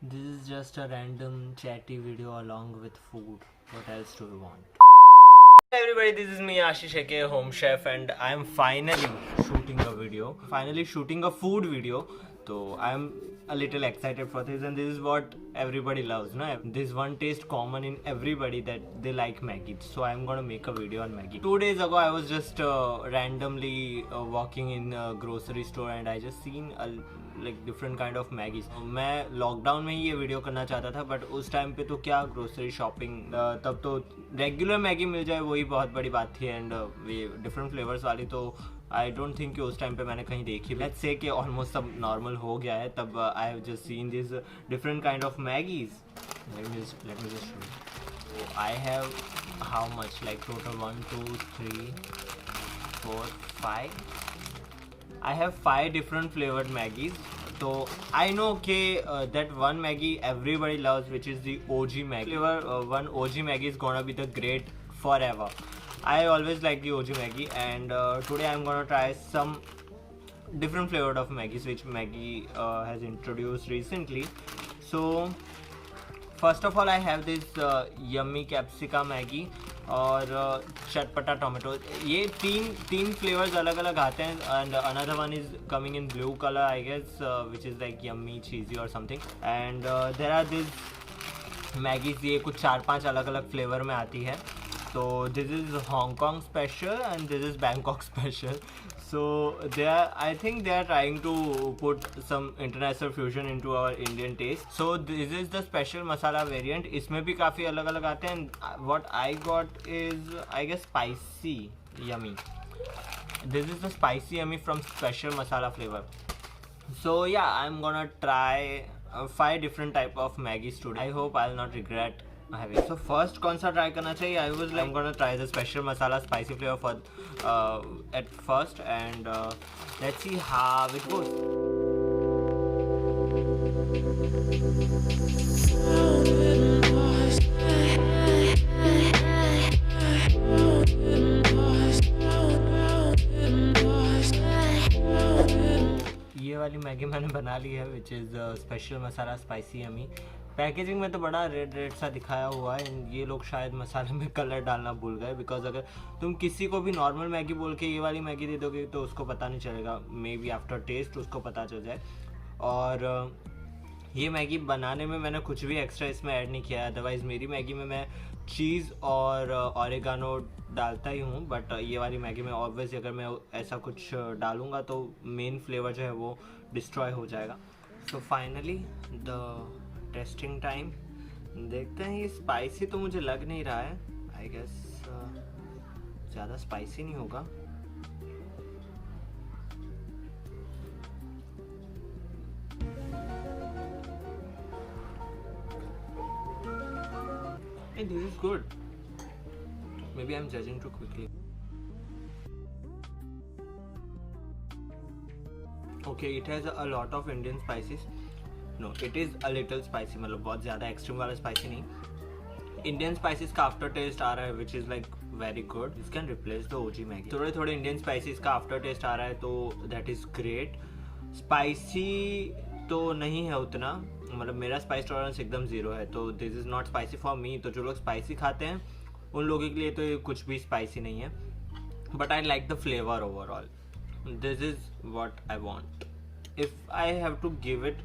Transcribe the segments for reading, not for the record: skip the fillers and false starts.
This is just a random chatty video along with food. What else do we want? Hey everybody, this is me Ashish aka Home Chef and I am finally shooting a video. Finally shooting a food video. So I am a little excited for this, and this is what everybody loves, no? This one taste common in everybody, that they like Maggi. So I am gonna make a video on Maggi. 2 days ago I was just randomly walking in a grocery store and I just seen a like different kind of Maggi. मैं lockdown में ही ये video करना चाहता था, but उस time पे तो क्या ग्रोसरी शॉपिंग, तब तो रेगुलर मैगी मिल जाए वही बहुत बड़ी बात थी, एंड ये डिफरेंट फ्लेवर्स वाली तो आई डोंट थिंक कि उस टाइम पे मैंने कहीं देखी. लेट्स से कि ऑलमोस्ट सब नॉर्मल हो गया है, तब I have just seen this different kind of Maggie's. Let me just show. I have how much, like total 1 2 3 4 5. I have 5 different flavored Maggies. So I know that one Maggie everybody loves, which is the OG Maggie flavor. One OG Maggie is gonna be the great forever. I always like the OG Maggie, and today I'm gonna try some different flavored of Maggies which Maggie has introduced recently. So first of all, I have this yummy capsicum Maggie और चटपटा tomato. ये तीन flavours अलग अलग आते हैं, and another one is coming in blue colour I guess, which is like yummy cheesy और something. And there are this Maggis, ये कुछ 4-5 अलग अलग फ्लेवर में आती है. So this is Hong Kong special and this is Bangkok special. So I think they are trying to put some international fusion into our Indian taste. So this is the special masala variant. इसमें भी काफ़ी अलग अलग आते हैं. What I got is I guess spicy yummy. This is the spicy yummy from special masala flavor. So yeah, I'm gonna try 5 different type of Maggies today. I hope I'll not regret having. So first कौन सा try करना चाहिए? I was like I'm gonna try the special masala spicy flavor for at first, and let's see how it goes. ये वाली Maggi मैंने बना ली है, which is special masala spicy yummy. Packaging में तो बड़ा रेड सा दिखाया हुआ है, एंड ये लोग शायद मसाले में कलर डालना भूल गए, बिकॉज अगर तुम किसी को भी नॉर्मल मैगी बोल के ये वाली मैगी दे दोगे तो उसको पता नहीं चलेगा. मे बी आफ्टर टेस्ट उसको पता चल जाए. और ये मैगी बनाने में मैंने कुछ भी एक्स्ट्रा इसमें ऐड नहीं किया है. अदरवाइज़ मेरी मैगी में मैं चीज़ और ऑरिगानो डालता ही हूँ, बट ये वाली मैगी में ऑब्वियसली अगर मैं ऐसा कुछ डालूँगा तो मेन फ्लेवर जो है वो डिस्ट्रॉय हो जाएगा. So finally the testing time. देखते हैं. ये स्पाइसी तो मुझे लग नहीं रहा है. आई गेस ज़्यादा स्पाइसी नहीं होगा. Hey, this is good. Maybe I'm judging too quickly. Okay, it has a lot of Indian spices. No, it is a little spicy. मतलब बहुत ज़्यादा एक्सट्रीम वाला स्पाइसी नहीं. इंडियन स्पाइसेस का आफ्टर टेस्ट आ रहा है, विच is like very good. This can replace the OG Maggi. थोड़े थोड़े इंडियन स्पाइसेस का आफ्टर टेस्ट आ रहा है, तो दैट इज़ ग्रेट. स्पाइसी तो नहीं है उतना, मतलब मेरा स्पाइस टॉलरेंस एकदम 0 है, तो this is not spicy for me. तो जो लोग स्पाइसी खाते हैं उन लोगों के लिए तो ये कुछ भी स्पाइसी नहीं है, but I like the flavour overall. This is what I want. If I have to give it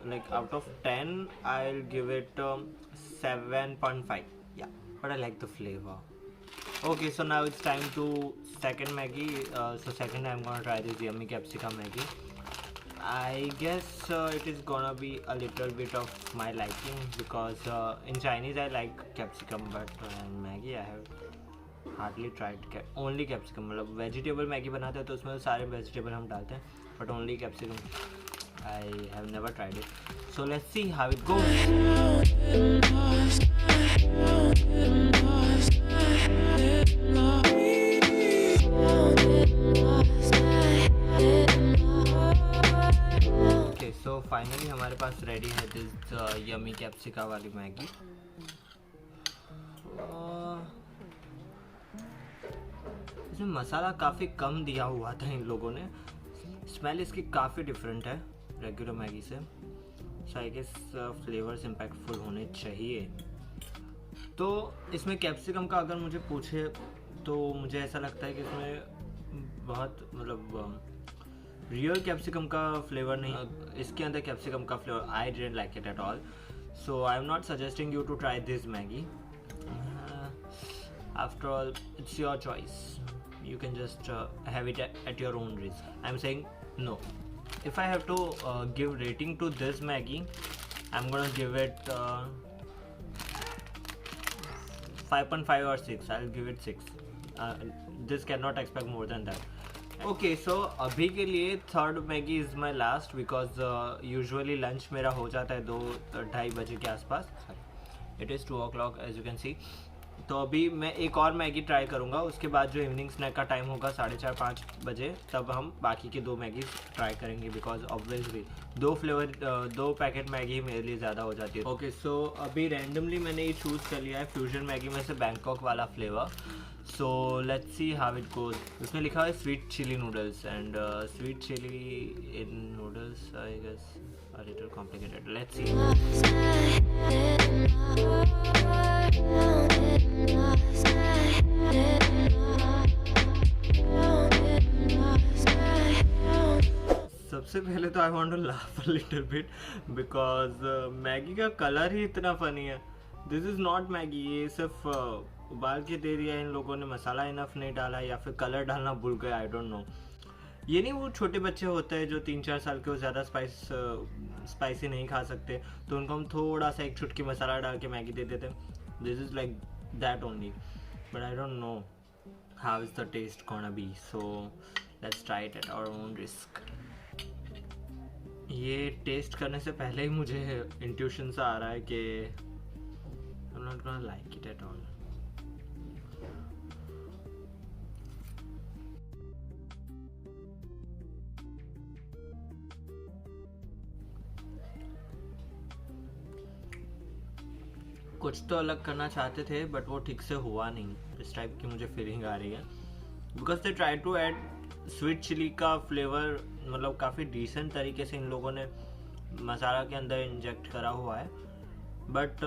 like out of 10, I'll give it 7.5. Yeah, but I like the flavor. Okay, so now it's time to second Maggie. So second I'm gonna try this yummy capsicum Maggie. I guess it is gonna be a little bit of my liking, because in Chinese I like capsicum, but in Maggie I have hardly tried only capsicum. मतलब vegetable Maggi बनाते हैं तो उसमें सारे vegetable हम डालते हैं, but only capsicum. I have never tried it. So let's see how it goes. Okay, so finally हमारे पास रेडी है दिस यमी कैप्सिका वाली मैगी. इसमें मसाला काफ़ी कम दिया हुआ था इन लोगों ने. स्मेल इसकी काफ़ी डिफरेंट है रेगुलर मैगी से. सो आई गेस फ्लेवर्स इम्पैक्टफुल होने चाहिए। तो इसमें कैप्सिकम का अगर मुझे पूछे तो मुझे ऐसा लगता है कि इसमें बहुत मतलब रियल कैप्सिकम का फ्लेवर नहीं, इसके अंदर कैप्सिकम का flavour I didn't like it at all. So I am not suggesting you to try this Maggi. After all it's your choice, you can just have it at your own risk. I'm saying no. If I have to give rating to this Maggi, I'm gonna give it 5.5 or 6. I'll give it 6. This cannot expect more than that. Okay, so अभी के लिए third Maggi is my last because usually lunch मेरा हो जाता है 2-2:30 बजे के आसपास। It is 2 o'clock as you can see. तो अभी मैं एक और मैगी ट्राई करूँगा, उसके बाद जो इवनिंग स्नैक का टाइम होगा 4:30-5 बजे, तब हम बाकी की 2 मैगी ट्राई करेंगे बिकॉज ऑब्वियसली 2 पैकेट मैगी मेरे लिए ज़्यादा हो जाती है। ओके, सो अभी रैंडमली मैंने ये चूज़ कर लिया है फ्यूजन मैगी में से बैंकॉक वाला फ्लेवर। So let's see how it goes. उसमें लिखा है sweet chilli noodles and sweet chilli in noodles I guess a little complicated. Let's see. सबसे पहले तो I want to laugh a little bit because Maggi का colour ही इतना funny है। दिस इज नॉट मैगी, ये सिर्फ उबाल के दे दिया इन लोगों ने, मसाला इनफ नहीं डाला या फिर कलर डालना भूल गए, आई डोंट नो। ये नहीं वो छोटे बच्चे होते हैं जो 3-4 साल के, वो ज़्यादा स्पाइसी नहीं खा सकते, तो उनको हम थोड़ा सा एक चुटकी मसाला डाल के मैगी दे देते हैं। This is like that only, but I don't know how is the taste gonna be, so let's try it at our own risk. ये टेस्ट करने से पहले ही मुझे इंट्यूशन सा आ रहा है कि आई am not gonna like it at all. कुछ तो अलग करना चाहते थे बट वो ठीक से हुआ नहीं, इस टाइप की मुझे फीलिंग आ रही है because they try to add sweet chilli का फ्लेवर, मतलब काफ़ी डिसेंट तरीके से इन लोगों ने मसाला के अंदर इंजेक्ट करा हुआ है, बट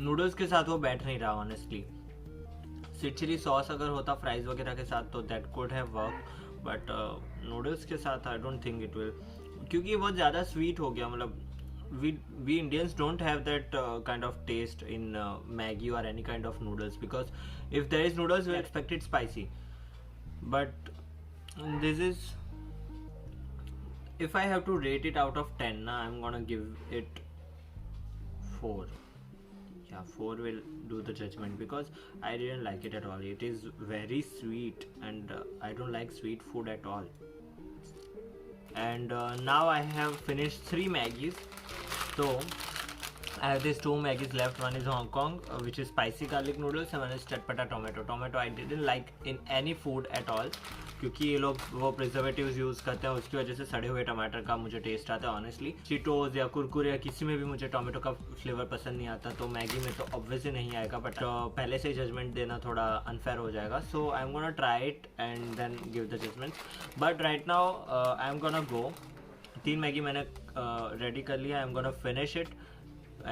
नूडल्स के साथ वो बैठ नहीं रहा ऑनेस्टली। स्वीट चिली सॉस अगर होता फ्राइज वगैरह के साथ तो that could have work, but noodles के साथ I don't think it will, क्योंकि ये बहुत ज़्यादा स्वीट हो गया। मतलब we Indians don't have that kind of taste in Maggi or any kind of noodles, because if there is noodles we expect it spicy, but this is, if I have to rate it out of 10 now, I'm gonna give it 4. Yeah, 4 will do the judgment because I didn't like it at all. It is very sweet and I don't like sweet food at all. And now I have finished 3 Maggies. So I have these 2 Maggies left. One is Hong Kong, which is spicy garlic noodles, and one is chatpata tomato. Tomato I didn't like in any food at all, क्योंकि ये लोग वो preservatives use करते हैं, उसकी वजह से सड़े हुए टमाटर का मुझे टेस्ट आता है ऑनेस्टली। चीटोज या कुरकुरे या किसी में भी मुझे टोमेटो का फ्लेवर पसंद नहीं आता, तो मैगी में तो ऑब्वियसली नहीं आएगा, बट पहले से ही जजमेंट देना थोड़ा अनफेयर हो जाएगा। So I am gonna try it and then give the judgement, but right now I am gonna go. 3 Maggi मैंने रेडी कर लिया, I am gonna finish it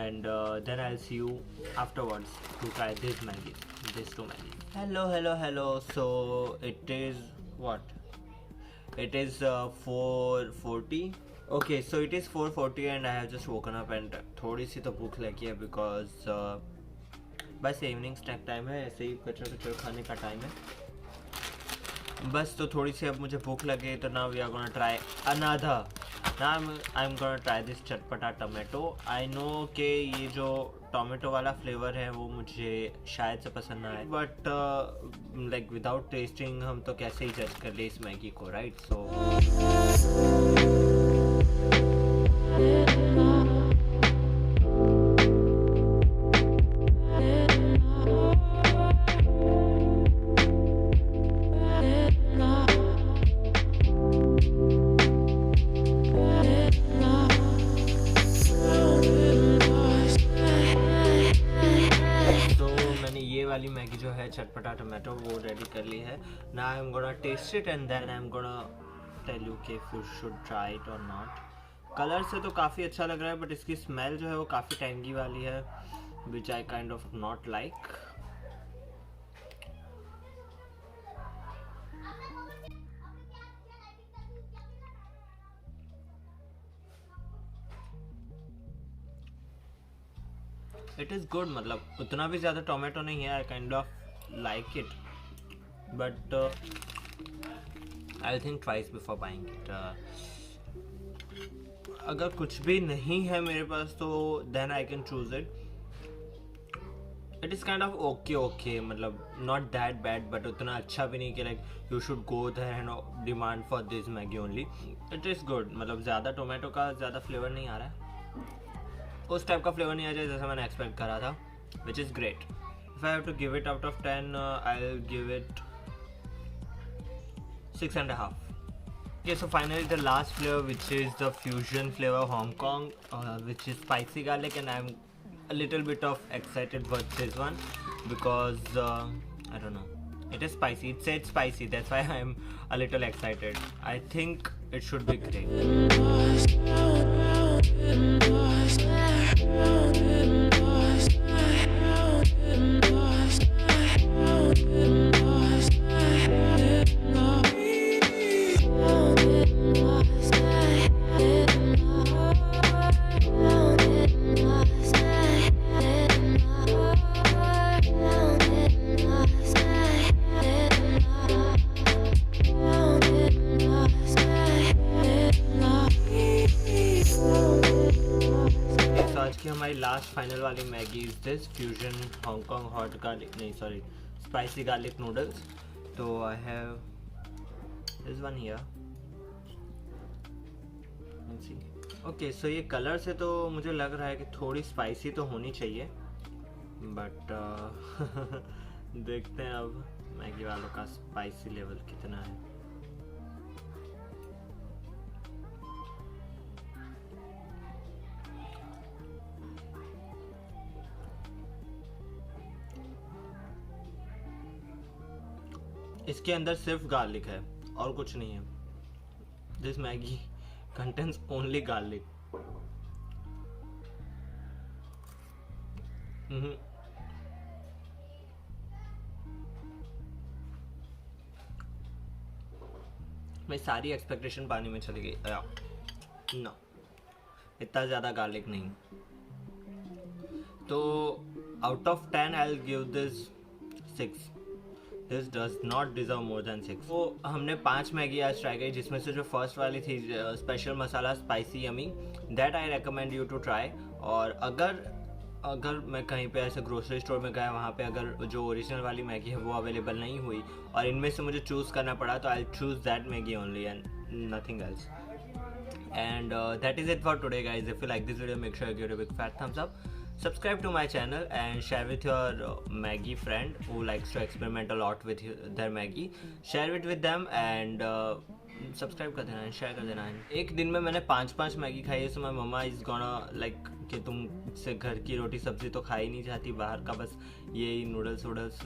and then I'll see you afterwards to try these 2 Maggi. Hello. So it is what? It is 4:40. Okay, so it is 4:40 and I have just woken up and थोड़ी सी तो भूख लगी है because बस evening snack time है, ऐसे ही कचर खाने का टाइम है बस। तो थोड़ी सी अब मुझे भूख लगे, तो now we are gonna try another. Now I'm gonna try this चटपटा टोमेटो। आई नो कि ये जो टोमेटो वाला फ्लेवर है वो मुझे शायद से पसंद ना आए, बट लाइक विदाउट टेस्टिंग हम तो कैसे ही जज कर ले इस मैगी को, राइट? सो वाली मैगी जो है चटपटा टोमेटो वो रेडी कर ली है। Now I am gonna taste it and then I am gonna tell you कि if you should try it और नॉट। कलर से तो काफ़ी अच्छा लग रहा है, बट इसकी स्मेल जो है वो काफ़ी टैंगी वाली है, which I kind of not like. It is good, मतलब उतना भी ज़्यादा टोमेटो नहीं है, I kind of like it, but I think twice before buying it. अगर कुछ भी नहीं है मेरे पास तो then I can choose it. It is kind of okay, मतलब नॉट दैट बैड, बट उतना अच्छा भी नहीं कि like you should go there and demand for this Maggi only. It is good, मतलब ज़्यादा टोमेटो का ज़्यादा फ्लेवर नहीं आ रहा है, उस टाइप का फ्लेवर नहीं आ जाए जैसा मैंने एक्सपेक्ट करा था, which is great. If I have to give it out of 10, I will give it 6.5. Okay, so finally the last flavor, which is the fusion flavor Hong Kong, which is spicy garlic, and I'm a little bit of excited for this one because I don't know, it is spicy. It said spicy, that's why I'm a little excited. I think it should be great. हमारी last final वाली Maggi is this fusion Hong Kong hot garlic, नहीं sorry, spicy garlic noodles. तो I have this one here, okay. So ये colour से तो मुझे लग रहा है कि थोड़ी स्पाइसी तो होनी चाहिए, बट देखते हैं अब मैगी वालों का स्पाइसी लेवल कितना है। इसके अंदर सिर्फ गार्लिक है और कुछ नहीं है। This Maggi contains only garlic. मैं सारी एक्सपेक्टेशन पानी में चली गई। नो, इतना ज़्यादा गार्लिक नहीं। तो out of 10 I will give this 6। This does not deserve more than 6। तो हमने 5 मैगी आज ट्राई की, जिसमें से जो फर्स्ट वाली थी special masala spicy yummy, that I recommend you to try. और अगर मैं कहीं पे ऐसे ग्रोसरी स्टोर में गया, वहाँ पे अगर जो ओरिजिनल वाली मैगी है वो अवेलेबल नहीं हुई और इनमें से मुझे चूज़ करना पड़ा, तो I choose that Maggi only and nothing else. And that is it for today, guys. If you like this video, make sure you give it a big fat thumbs up. Subscribe to my channel and share with your Maggie friend who likes to experiment a lot with their Maggie. Share it with them and subscribe कर देना है, share कर देना है। एक दिन में मैंने 5 मैगी खाई है, so my mama is gonna like कि तुम से घर की रोटी सब्जी तो खा ही नहीं चाहती, बाहर का बस यही नूडल्स वूडल्स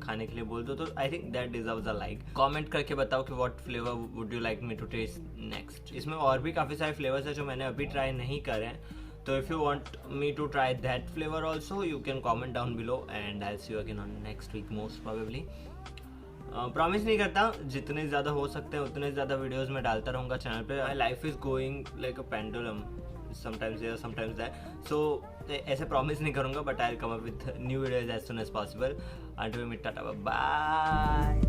खाने के लिए बोल दो। तो I think that deserves a like. Comment करके बताओ कि what flavour would you like me to taste next. इसमें और भी काफ़ी सारे फ्लेवर्स हैं जो मैंने अभी ट्राई नहीं करे हैं, तो if you want me to try that flavour also you can comment down below and I see you again on next week most probably. Promise नहीं करता, जितने ज़्यादा हो सकते हैं उतने ज़्यादा वीडियोस में डालता रहूँगा चैनल पे। My life is going like a pendulum, sometimes there sometimes that, so ऐसे प्रॉमिस नहीं करूँगा, but I will come up with new videos as soon as possible. Until we meet, tata bye.